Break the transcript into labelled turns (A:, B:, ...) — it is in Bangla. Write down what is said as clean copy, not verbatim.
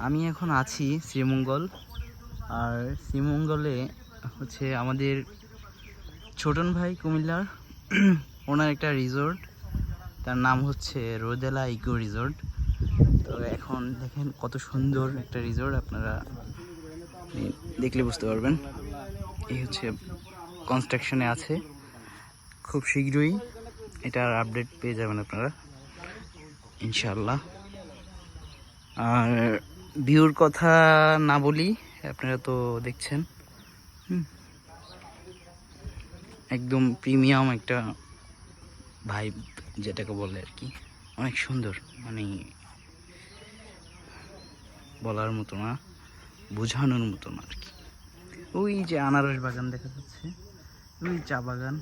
A: আমি এখন আছি শ্রীমঙ্গল। আর শ্রীমঙ্গলে হচ্ছে আমাদের ছোটন ভাই কুমিল্লার ওনার একটা রিসোর্ট, তার নাম হচ্ছে রোদেলা ইকো রিসোর্ট। তো এখন দেখেন কত সুন্দর একটা রিসোর্ট, আপনারা দেখলে বুঝতে পারবেন। এই হচ্ছে কনস্ট্রাকশনে আছে, খুব শীঘ্রই এটার আপডেট পেয়ে যাবেন আপনারা ইনশাআল্লাহ। আর ভিউর কথা না বলি, আপনারা তো দেখছেন একদম প্রিমিয়াম একটা ভাইব যেটাকে বলে আর কি, অনেক সুন্দর, মানে বলার মতো না, বোঝানোর মতো না আর কি। ওই যে আনারস বাগান দেখা যাচ্ছে, ওই চা বাগান।